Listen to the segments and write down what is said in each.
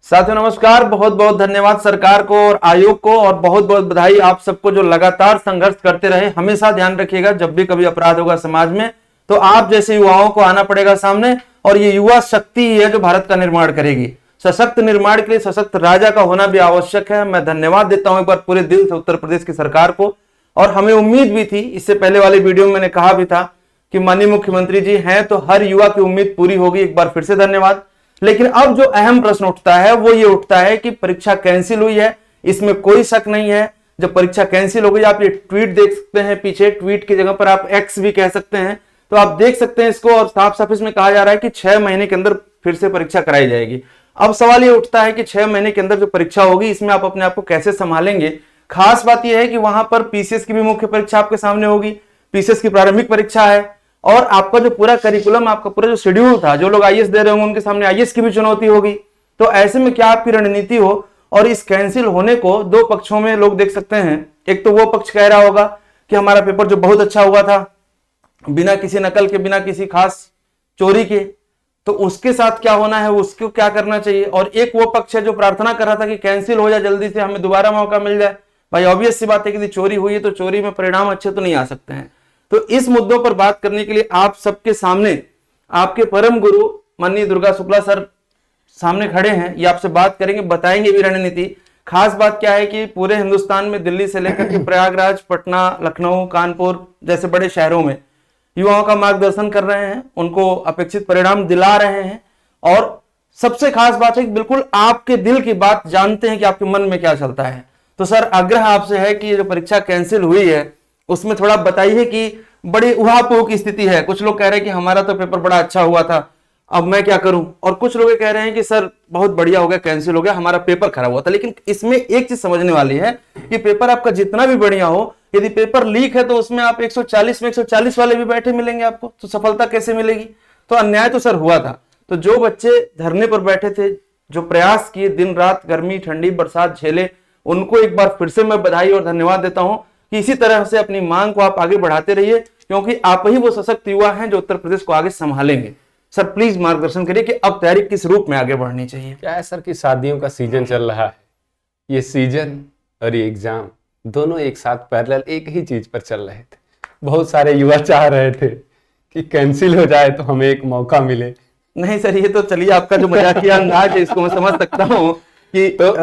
साथियों नमस्कार। बहुत बहुत धन्यवाद सरकार को और आयोग को, और बहुत बहुत बधाई आप सबको जो लगातार संघर्ष करते रहे। हमेशा ध्यान रखिएगा, जब भी कभी अपराध होगा समाज में तो आप जैसे युवाओं को आना पड़ेगा सामने, और ये युवा शक्ति ही है जो भारत का निर्माण करेगी। सशक्त निर्माण के लिए सशक्त राजा का होना भी आवश्यक है। मैं धन्यवाद देता हूं एक बार पूरे दिल से उत्तर प्रदेश की सरकार को। और हमें उम्मीद भी थी, इससे पहले वाले वीडियो में मैंने कहा भी था कि माननीय मुख्यमंत्री जी हैं तो हर युवा की उम्मीद पूरी होगी। एक बार फिर से धन्यवाद। लेकिन अब जो अहम प्रश्न उठता है वो ये उठता है कि परीक्षा कैंसिल हुई है, इसमें कोई शक नहीं है। जब परीक्षा कैंसिल हो गई, आप ये ट्वीट देख सकते हैं, पीछे ट्वीट की जगह पर आप एक्स भी कह सकते हैं, तो आप देख सकते हैं इसको। और साफ साफ इसमें कहा जा रहा है कि 6 महीने के अंदर फिर से परीक्षा कराई जाएगी। अब सवाल ये उठता है कि 6 महीने के अंदर जो परीक्षा होगी इसमें आप अपने आप को कैसे संभालेंगे। खास बात यह है कि वहां पर पीसीएस की भी मुख्य परीक्षा आपके सामने होगी। पीसीएस की प्रारंभिक परीक्षा है, और आपका जो पूरा करिकुलम, आपका पूरा जो शेड्यूल था, जो लोग आईएएस दे रहे होंगे उनके सामने आईएएस की भी चुनौती होगी। तो ऐसे में क्या आपकी रणनीति हो। और इस कैंसिल होने को दो पक्षों में लोग देख सकते हैं। एक तो वो पक्ष कह रहा होगा कि हमारा पेपर जो बहुत अच्छा हुआ था, बिना किसी नकल के, बिना किसी खास चोरी के, तो उसके साथ क्या होना है, उसको क्या करना चाहिए। और एक वो पक्ष है जो प्रार्थना कर रहा था कि कैंसिल हो जाए, जल्दी से हमें दोबारा मौका मिल जाए। भाई ऑब्वियस सी बात है कि चोरी हुई है तो चोरी में परिणाम अच्छे तो नहीं आ सकते हैं। तो इस मुद्दों पर बात करने के लिए आप सबके सामने आपके परम गुरु माननीय दुर्गा शुक्ला सर सामने खड़े हैं। ये आपसे बात करेंगे, बताएंगे भी रणनीति। खास बात क्या है कि पूरे हिंदुस्तान में दिल्ली से लेकर के प्रयागराज, पटना, लखनऊ, कानपुर जैसे बड़े शहरों में युवाओं का मार्गदर्शन कर रहे हैं, उनको अपेक्षित परिणाम दिला रहे हैं। और सबसे खास बात है कि बिल्कुल आपके दिल की बात जानते हैं कि आपके मन में क्या चलता है। तो सर आग्रह आपसे है कि ये जो परीक्षा कैंसिल हुई है उसमें थोड़ा बताइए कि बड़ी उहापोह की स्थिति है। कुछ लोग कह रहे हैं कि हमारा तो पेपर बड़ा अच्छा हुआ था, अब मैं क्या करूं। और कुछ लोग कह रहे हैं कि सर बहुत बढ़िया हो गया, कैंसिल हो गया, हमारा पेपर खराब हुआ था। लेकिन इसमें एक चीज समझने वाली है कि पेपर आपका जितना भी बढ़िया हो, यदि पेपर लीक है तो उसमें आप 140 में 140 वाले भी बैठे मिलेंगे आपको, तो सफलता कैसे मिलेगी। तो अन्याय तो सर हुआ था। तो जो बच्चे धरने पर बैठे थे, जो प्रयास किए, दिन रात गर्मी ठंडी बरसात झेले, उनको एक बार फिर से मैं बधाई और धन्यवाद देता हूं कि इसी तरह से अपनी मांग को आप आगे बढ़ाते रहिए, क्योंकि आप ही वो सशक्त युवा हैं जो उत्तर प्रदेश को आगे संभालेंगे। सर प्लीज मार्गदर्शन करिए कि अब तैयारी किस रूप में आगे बढ़नी चाहिए। क्या है सर कि शादियों का सीजन चल रहा है। ये सीजन और ये एग्जाम दोनों एक साथ पैरेलल एक ही चीज पर चल रहे थे। बहुत सारे युवा चाह रहे थे कि कैंसिल हो जाए तो हमें एक मौका मिले। नहीं सर, ये तो चलिए आपका जो मजाकिया अंदाज है इसको मैं समझ सकता हूँ कि तो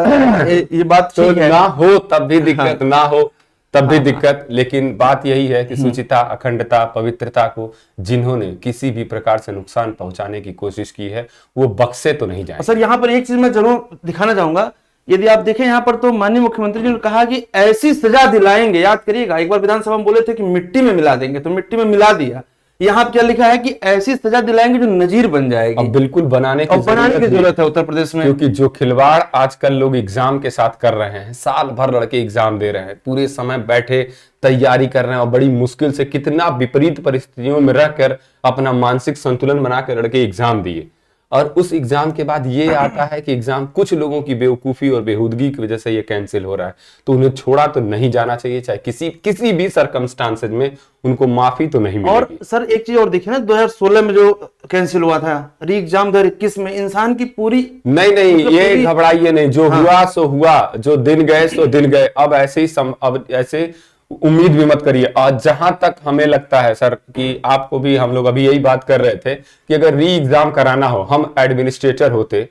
ये बात ठीक है। ना हो तब भी दिक्कत, ना हो तब भी दिक्कत। लेकिन बात यही है कि शुचिता, अखंडता, पवित्रता को जिन्होंने किसी भी प्रकार से नुकसान पहुंचाने की कोशिश की है वो बख्शे तो नहीं जाए। सर यहाँ पर एक चीज मैं जरूर दिखाना चाहूंगा। यदि आप देखें यहाँ पर तो माननीय मुख्यमंत्री जी ने कहा कि ऐसी सजा दिलाएंगे। याद करिएगा, एक बार विधानसभा में बोले थे कि मिट्टी में मिला देंगे, तो मिट्टी में मिला दिया। यहाँ क्या लिखा है कि ऐसी सजा दिलाएंगे जो नजीर बन जाएगी। अब बिल्कुल बनाने की जरूरत है उत्तर प्रदेश में, क्योंकि जो खिलवाड़ आजकल लोग एग्जाम के साथ कर रहे हैं, साल भर लड़के एग्जाम दे रहे हैं, पूरे समय बैठे तैयारी कर रहे हैं और बड़ी मुश्किल से कितना विपरीत परिस्थितियों में रहकर अपना मानसिक संतुलन बना कर लड़के एग्जाम दिए। और उस एग्जाम के बाद ये आता है कि एग्जाम कुछ लोगों की बेवकूफी और बेहूदगी की वजह से ये कैंसिल हो रहा है। तो उन्हें छोड़ा तो नहीं जाना चाहिए, चाहे किसी भी सरकमस्टांसेस में उनको माफी तो नहीं मिलेगी। और सर एक चीज और देखिए ना, 2016 में जो कैंसिल हुआ था री एग्जाम 2021 में, इंसान की पूरी नहीं ये घबराइए नहीं, जो हुआ सो हुआ, जो दिन गए सो दिन गए। अब ऐसे ही अब ऐसे उम्मीद भी मत करिए। और जहां तक हमें लगता है सर कि आपको भी, हम लोग अभी यही बात कर रहे थे कि अगर री एग्जाम कराना हो, हम एडमिनिस्ट्रेटर होते,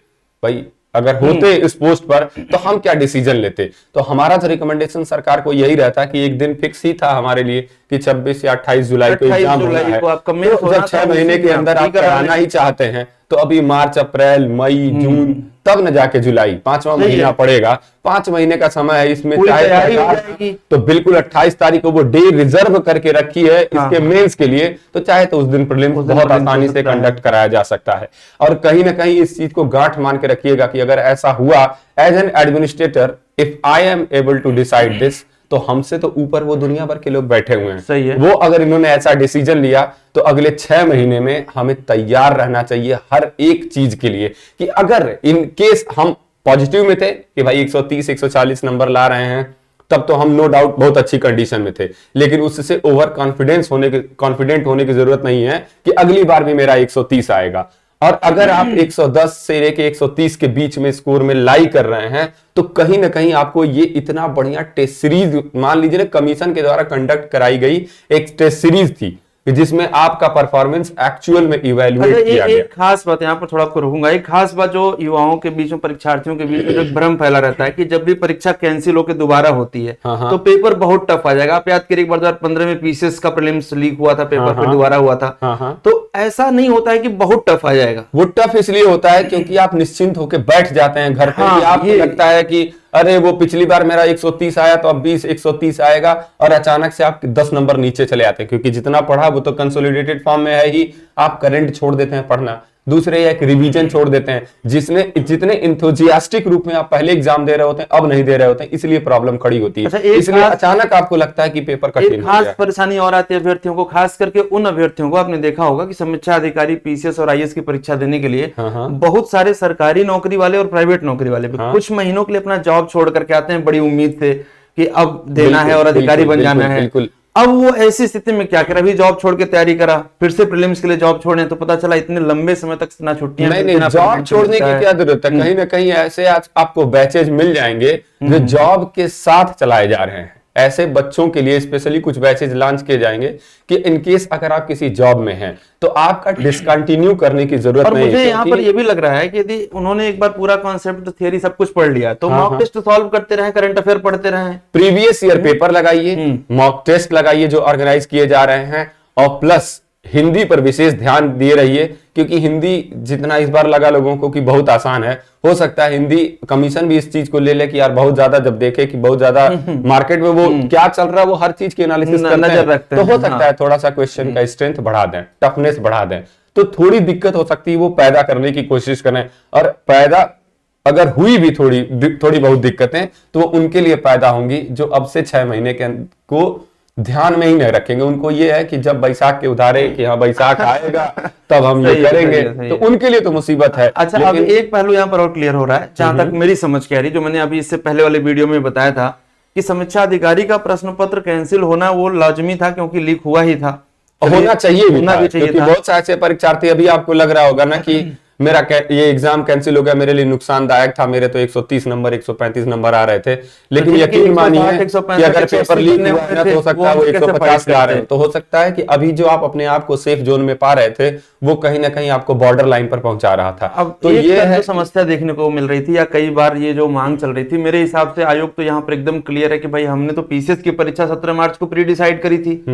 भाई अगर होते इस पोस्ट पर, तो हम क्या डिसीजन लेते। तो हमारा तो रिकमेंडेशन सरकार को यही रहता कि एक दिन फिक्स ही था हमारे लिए कि 26 या 28 जुलाई को एग्जाम होना है। तो जब 6 महीने के अंदर आप कराना ही चाहते हैं तो अभी मार्च, अप्रैल, मई, जून, तब न जाके जुलाई, 5वां महीना पड़ेगा। 5 महीने का समय है, इसमें चाहे तो बिल्कुल 28 तारीख को वो डे रिजर्व करके रखी है इसके मेंस के लिए, तो चाहे तो उस दिन प्रीलिम्स बहुत आसानी से कंडक्ट कराया जा सकता है। और कहीं ना कहीं इस चीज को गांठ मान के रखिएगा कि अगर ऐसा हुआ, as an administrator, if I am able to decide this, तो हमसे तो ऊपर वो दुनिया भर के लोग बैठे हुए हैं। सही है। वो अगर इन्होंने ऐसा डिसीजन लिया तो अगले 6 महीने में हमें तैयार रहना चाहिए हर एक चीज के लिए कि अगर इन केस हम पॉजिटिव में थे कि भाई 130 140 नंबर ला रहे हैं, तब तो हम नो डाउट बहुत अच्छी कंडीशन में थे। लेकिन उससे ओवर कॉन्फिडेंट होने की जरूरत नहीं है कि अगली बार भी मेरा 130 आएगा। और अगर आप 110 से लेके 130 के बीच में स्कोर में लाई कर रहे हैं तो कहीं ना कहीं आपको ये इतना बढ़िया टेस्ट सीरीज, मान लीजिए ना, कमीशन के द्वारा कंडक्ट कराई गई एक टेस्ट सीरीज थी जिसमें आपका परफॉर्मेंस एक्चुअल में इवैल्यूएट किया गया। एक खास बात यहाँ पर थोड़ा आपको रोकूंगा, एक खास बात जो युवाओं के बीच में, परीक्षार्थियों के बीच में जो भ्रम फैला रहता है कि जब भी परीक्षा कैंसिल होकर दोबारा होती है तो पेपर बहुत टफ आ जाएगा। आप याद करिए एक बार 2015 में पीसीएस का प्रीलिम्स लीक हुआ था, पेपर फिर दोबारा हुआ था। तो ऐसा नहीं होता है कि बहुत टफ आ जाएगा। वो टफ इसलिए होता है क्योंकि आप निश्चिंत होकर बैठ जाते हैं घर पे। आपको लगता है कि अरे वो पिछली बार मेरा 130 आया तो अब 130 आएगा, और अचानक से आप 10 नंबर नीचे चले आते हैं क्योंकि जितना पढ़ा वो तो कंसोलिडेटेड फॉर्म में है ही, आप करंट छोड़ देते हैं पढ़ना। दूसरे एक रिवीजन छोड़ देते हैं, जिसमें जितने इंथुजियास्टिक रूप में आप पहले एग्जाम दे रहे होते हैं अब नहीं दे रहे होते हैं, इसलिए प्रॉब्लम खड़ी होती है। इसलिए अचानक आपको लगता है कि पेपर कठिन हो गया। परेशानी और आती है अभ्यर्थियों को, खास करके उन अभ्यर्थियों को, आपने देखा होगा कि समीक्षा अधिकारी पीसीएस और आईएएस की परीक्षा देने के लिए बहुत सारे सरकारी नौकरी वाले और प्राइवेट नौकरी वाले कुछ महीनों के लिए अपना जॉब छोड़ करके आते हैं बड़ी उम्मीद से कि अब देना है और अधिकारी बन जाना है। अब वो ऐसी स्थिति में क्या करा, अभी जॉब छोड़ के तैयारी करा, फिर से प्रीलिम्स के लिए जॉब छोड़े तो पता चला इतने लंबे समय तक ना छुट्टियां, नहीं, जॉब छोड़ने की क्या जरूरत है। कहीं ना कहीं ऐसे आज आपको बैचेज मिल जाएंगे जो जॉब के साथ चलाए जा रहे हैं। ऐसे बच्चों के लिए स्पेशली कुछ बैचेज लॉन्च किए जाएंगे कि इनकेस अगर आप किसी जॉब में हैं तो आपका डिसकंटिन्यू करने की जरूरत नहीं है। मुझे यहाँ पर यह भी लग रहा है कि यदि उन्होंने एक बार पूरा कॉन्सेप्ट, थियरी सब कुछ पढ़ लिया तो मॉक टेस्ट सॉल्व करते रहे, करंट अफेयर पढ़ते रहे, प्रीवियस ईयर पेपर लगाइए, मॉक टेस्ट लगाइए जो ऑर्गेनाइज किए जा रहे हैं, और प्लस हिंदी पर विशेष ध्यान दिए रहिए क्योंकि हिंदी जितना इस बार लगा लोगों को कि बहुत आसान है, हो सकता है हिंदी कमीशन भी इस चीज को ले कि यार बहुत ज्यादा, जब देखे कि बहुत ज्यादा मार्केट में वो क्या चल रहा है वो हर चीज की एनालिसिस करते हैं, तो हो सकता है थोड़ा सा क्वेश्चन का स्ट्रेंथ बढ़ा दें, टफनेस बढ़ा दें, तो थोड़ी दिक्कत हो सकती है, वो पैदा करने की कोशिश करें। और पैदा अगर हुई भी थोड़ी बहुत दिक्कतें तो वो उनके लिए पैदा होंगी जो अब से 6 महीने के को ध्यान में ही नहीं रखेंगे। उनको ये है कि जब बैसाख के उधारे कि हाँ बैसाख आएगा तब हम ये करेंगे, तो उनके लिए तो मुसीबत है। अच्छा, अब एक पहलू यहाँ पर और क्लियर हो रहा है जहां तक मेरी समझ के आ रही, जो मैंने अभी इससे पहले वाले वीडियो में बताया था कि समीक्षा अधिकारी का प्रश्न पत्र कैंसिल होना वो लाजमी था क्योंकि लीक हुआ ही था, होना चाहिए भी था, क्योंकि बहुत सारे ऐसे परीक्षार्थी, अभी आपको लग रहा होगा ना कि मेरा ये एग्जाम कैंसिल हो गया, मेरे लिए नुकसानदायक था, मेरे तो 130 नंबर 135 नंबर आ रहे थे, लेकिन यकीन मानिए कि अगर पेपर लीक हुआ है ना तो हो सकता है वो 150 आ रहे हैं, तो हो सकता है कि अभी जो आप अपने आप को सेफ जोन में पा रहे थे वो कहीं ना कहीं आपको बॉर्डर लाइन पर पहुंचा रहा था। अब तो ये है समस्या देखने को मिल रही थी, या कई बार ये जो मांग चल रही थी, मेरे हिसाब से आयोग तो यहाँ पर एकदम क्लियर है कि भाई हमने तो पीसीएस की परीक्षा 17 मार्च को प्री डिसाइड करी थी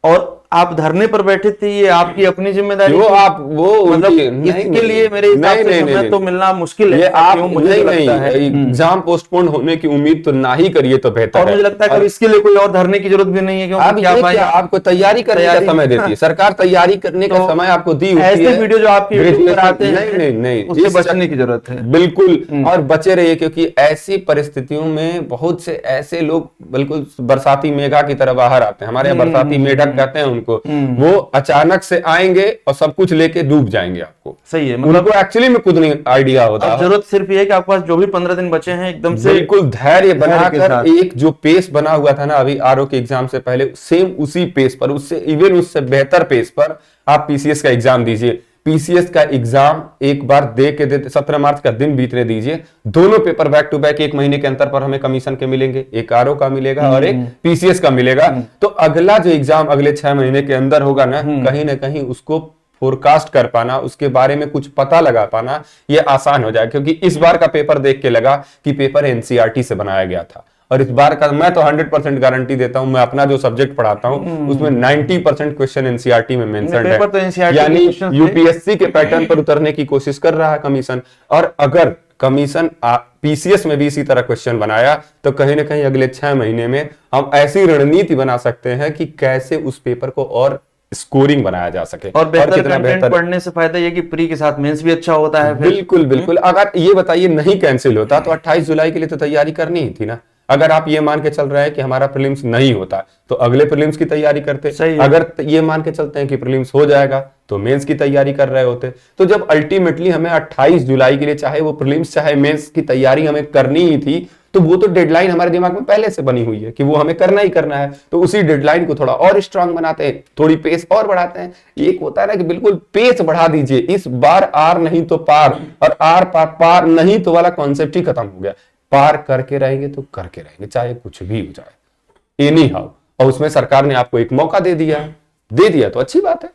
और आप धरने पर बैठे थे, ये आपकी अपनी जिम्मेदारी, वो आप वो मतलब इसके लिए मेरे हिसाब से समय तो मिलना मुश्किल है। ये आप मुझे लगता है एग्जाम पोस्टपोन होने की उम्मीद तो ना ही करिए तो बेहतर है। और मुझे लगता है कि इसके लिए कोई और धरने की जरूरत भी नहीं है, क्योंकि क्या आपको तैयारी करने का समय देती है सरकार, तैयारी करने का समय आपको दी होती है। ऐसे वीडियो जो आपकी आते हैं नहीं, उससे बचने की जरूरत है, बिल्कुल, और बचे रहिए, क्योंकि ऐसी परिस्थितियों में बहुत से ऐसे लोग बिल्कुल बरसाती मेघा की तरह बाहर आते हैं, हमारे यहाँ बरसाती मेढक कहते हैं उनको, वो अचानक से आएंगे और सब कुछ लेके डूब जाएंगे आपको। सही है, मतलब उनको एक्चुअली में खुद नहीं आइडिया होता। जरूरत सिर्फ ये है कि आपके पास जो भी 15 दिन बचे हैं एकदम से बिल्कुल धैर्य बनाकर, एक जो पेस बना हुआ था ना अभी आरओ के एग्जाम से पहले, सेम उसी पेस पर, उससे बेहतर पेस पर आप पीसीएस का एग्जाम दीजिए। पीसीएस का एग्जाम एक बार दे के 17 मार्च का दिन बीतने दीजिए, दोनों पेपर बैक टू बैक 1 महीने के अंतर पर हमें कमीशन के मिलेंगे, एक आरओ का मिलेगा और एक पीसीएस का मिलेगा। तो अगला जो एग्जाम अगले 6 महीने के अंदर होगा ना कहीं उसको फोरकास्ट कर पाना, उसके बारे में कुछ पता लगा पाना ये आसान हो जाए, क्योंकि इस बार का पेपर देख के लगा कि पेपर एनसीईआरटी से बनाया गया था, और इस बार का मैं तो 100% गारंटी देता हूं, मैं अपना जो सब्जेक्ट पढ़ाता हूं उसमें 90% क्वेश्चन एनसीईआरटी में मेंशन है, तो यानी यूपीएससी के पैटर्न पर उतरने की कोशिश कर रहा है कमीशन। और अगर कमीशन पीसीएस में भी इसी तरह क्वेश्चन बनाया तो कहीं ना कहीं अगले 6 महीने में हम ऐसी रणनीति बना सकते हैं कि कैसे उस पेपर को और स्कोरिंग बनाया जा सके, और बेहतर कंटेंट पढ़ने से फायदा ये कि प्री के साथ मेंस भी अच्छा होता है। बिल्कुल। अगर ये बताइए नहीं कैंसिल होता तो 28 जुलाई के लिए तो तैयारी करनी ही थी ना। अगर आप ये मान के चल रहे हैं कि हमारा प्रीलिम्स नहीं होता तो अगले प्रीलिम्स की तैयारी करते, अगर ये मान के चलते हैं कि प्रीलिम्स हो जाएगा तो मेंस की तैयारी कर रहे होते। तो जब अल्टीमेटली हमें 28 जुलाई के लिए चाहे वो प्रीलिम्स चाहे मेंस की तैयारी हमें करनी ही थी, तो वो तो डेडलाइन हमारे दिमाग में पहले से बनी हुई है कि वो हमें करना ही करना है, तो उसी डेडलाइन को थोड़ा और स्ट्रांग बनाते हैं, थोड़ी पेस और बढ़ाते हैं। एक होता है ना कि बिल्कुल पेस बढ़ा दीजिए, इस बार आर नहीं तो पार, और आर पार पार नहीं तो वाला कॉन्सेप्ट ही खत्म हो गया। पार करके रहेंगे तो करके रहेंगे, चाहे कुछ भी हो जाए, एनी हाउ। और उसमें सरकार ने आपको एक मौका दे दिया तो अच्छी बात है,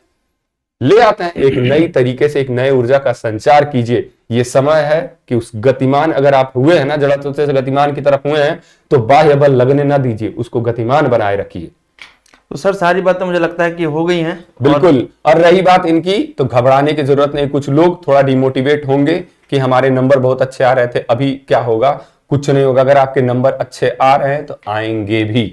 ले आते हैं एक नई तरीके से, एक नए ऊर्जा का संचार कीजिए। ये समय है कि उस गतिमान, अगर आप हुए हैं ना जड़त्व से गतिमान की तरफ हुए हैं, तो बाह्य बल लगने ना दीजिए, उसको गतिमान बनाए रखिए। तो सर सारी बातें मुझे लगता है कि हो गई हैं। बिल्कुल। और रही बात इनकी, तो घबराने की जरूरत नहीं। कुछ लोग थोड़ा डिमोटिवेट होंगे कि हमारे नंबर बहुत अच्छे आ रहे थे, अभी क्या होगा, कुछ नहीं होगा। अगर आपके नंबर अच्छे आ रहे हैं तो आएंगे भी,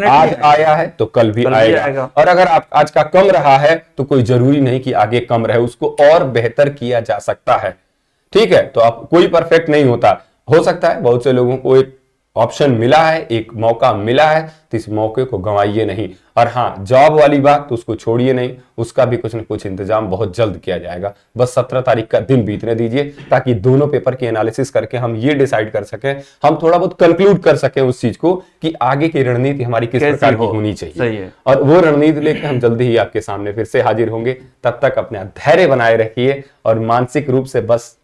आज आया है तो कल भी आएगा। और अगर आप आज का कम रहा है तो कोई जरूरी नहीं कि आगे कम रहे, उसको और बेहतर किया जा सकता है। ठीक है, तो आप, कोई परफेक्ट नहीं होता, हो सकता है बहुत से लोगों को एक ऑप्शन मिला है, एक मौका मिला है, तो इस मौके को गंवाइए नहीं। और हाँ, जॉब वाली बात तो उसको छोड़िए नहीं, उसका भी कुछ ना कुछ इंतजाम बहुत जल्द किया जाएगा। बस 17 तारीख का दिन बीतने दीजिए, ताकि दोनों पेपर की एनालिसिस करके हम ये डिसाइड कर सकें, हम थोड़ा बहुत कंक्लूड कर सकें उस चीज को कि आगे की रणनीति हमारी किस प्रकार की होनी चाहिए। सही है। और वो रणनीति लेकर हम जल्दी ही आपके सामने फिर से हाजिर होंगे। तब तक अपना धैर्य बनाए रखिए और मानसिक रूप से बस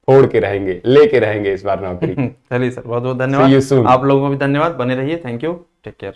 फोड़ के रहेंगे, लेके रहेंगे इस बार नौकरी। चलिए सर, बहुत बहुत See you धन्यवाद। soon. आप लोगों को भी धन्यवाद, बने रहिए। Thank you, take care.